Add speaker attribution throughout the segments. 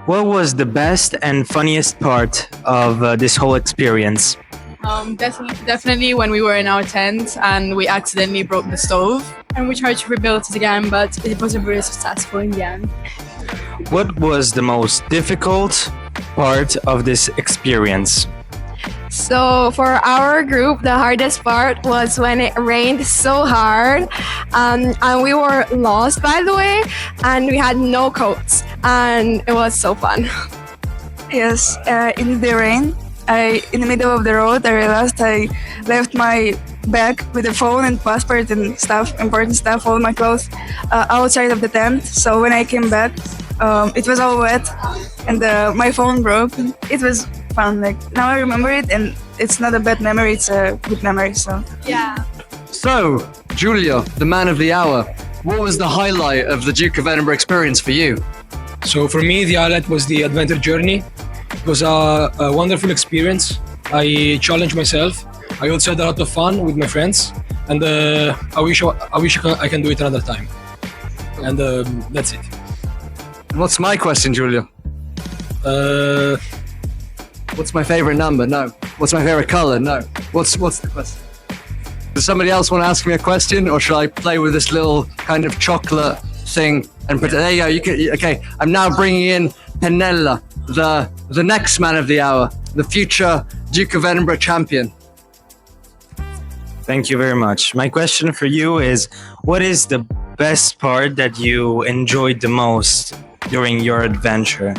Speaker 1: What was the best and funniest part of this whole experience?
Speaker 2: Definitely when we were in our tent and we accidentally broke the stove and we tried to rebuild it again, but it wasn't really successful in the end.
Speaker 1: What was the most difficult part of this experience?
Speaker 3: So for our group, the hardest part was when it rained so hard, and we were lost, by the way, and we had no coats, and it was so fun.
Speaker 4: Yes, in the rain, in the middle of the road, I realized I left my bag with the phone and passport and stuff, important stuff, all my clothes, outside of the tent. So when I came back, it was all wet, and my phone broke. It was fun. Like now I remember it, and it's not a bad memory; it's a good memory. So
Speaker 3: Yeah.
Speaker 5: So, Julia, the man of the hour, what was the highlight of the Duke of Edinburgh experience for you?
Speaker 6: So for me, the highlight was the adventure journey. It was a wonderful experience. I challenged myself. I also had a lot of fun with my friends, and I wish I can do it another time. And that's it.
Speaker 5: What's my question, Julia?
Speaker 6: Uh,
Speaker 5: What's my favorite number? No. What's my favorite color? No. What's the question? Does somebody else want to ask me a question, or should I play with this little kind of chocolate thing and pretend? There you go. You can. Okay. I'm now bringing in Penella, the next man of the hour, the future Duke of Edinburgh champion.
Speaker 1: Thank you very much. My question for you is, what is the best part that you enjoyed the most during your adventure?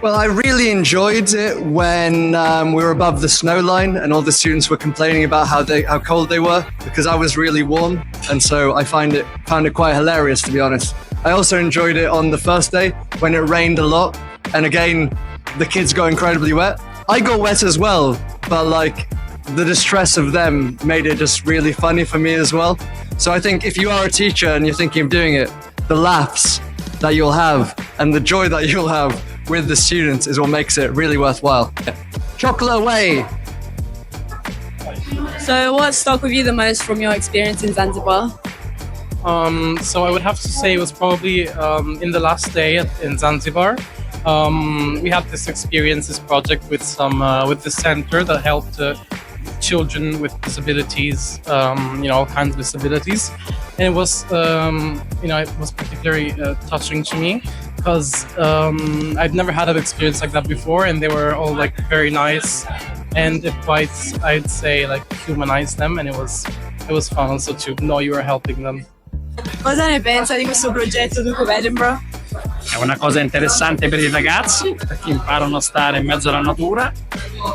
Speaker 5: Well, I really enjoyed it when we were above the snow line and all the students were complaining about how cold they were, because I was really warm, and so I found it quite hilarious, to be honest. I also enjoyed it on the first day when it rained a lot, and again the kids got incredibly wet. I got wet as well, but like the distress of them made it just really funny for me as well. So I think if you are a teacher and you're thinking of doing it, the laughs that you'll have and the joy that you'll have with the students is what makes it really worthwhile. Chocolate away!
Speaker 2: So what stuck with you the most from your experience in Zanzibar?
Speaker 7: So I would have to say it was probably in the last day in Zanzibar. We had this experience, this project with the center that helped children with disabilities, all kinds of disabilities, and it was particularly touching to me because I'd never had an experience like that before, and they were all like very nice, and it quite, I'd say, like humanized them, and it was fun also to know you were helping them.
Speaker 2: Cosa ne pensa di questo progetto Duke of Edinburgh?
Speaker 8: È una cosa interessante per i ragazzi perché imparano a stare in mezzo alla natura,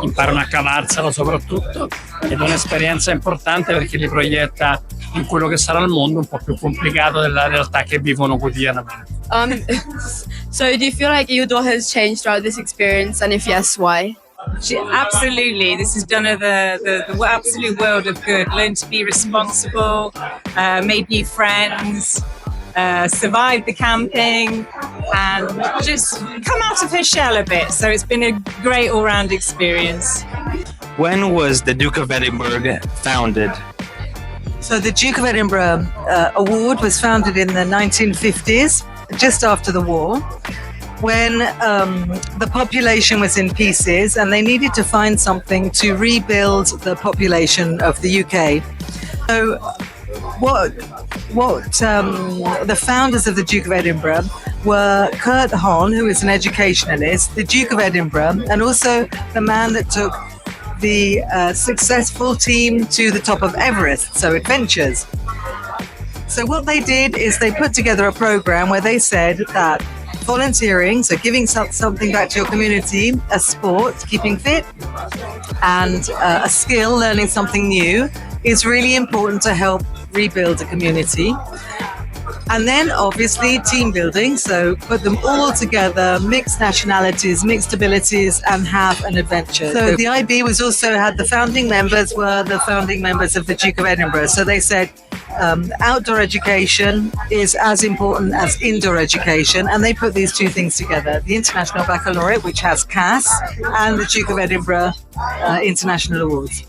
Speaker 8: imparano a cavarsela soprattutto, ed è un'esperienza importante perché li proietta in quello che sarà il mondo un po' più complicato della realtà che vivono quotidianamente.
Speaker 2: So do you feel like your daughter has changed throughout this experience, and if yes, why?
Speaker 9: Absolutely. This has done her the absolute world of good. Learned to be responsible, made new friends, survived the camping, and just come out of her shell a bit. So it's been a great all-round experience.
Speaker 1: When was the Duke of Edinburgh founded?
Speaker 10: So the Duke of Edinburgh Award was founded in the 1950s, just after the war, when the population was in pieces and they needed to find something to rebuild the population of the UK. So what the founders of the Duke of Edinburgh were Kurt Hahn, who is an educationalist, the Duke of Edinburgh, and also the man that took the successful team to the top of Everest, so adventures. So what they did is they put together a program where they said that volunteering, so giving something back to your community, a sport, keeping fit, and a skill, learning something new, is really important to help rebuild a community. And then obviously team building, so put them all together, mixed nationalities, mixed abilities, and have an adventure. So the IB was also had the founding members were the founding members of the Duke of Edinburgh. So they said outdoor education is as important as indoor education, and they put these two things together: the International Baccalaureate, which has CAS, and the Duke of Edinburgh International Awards.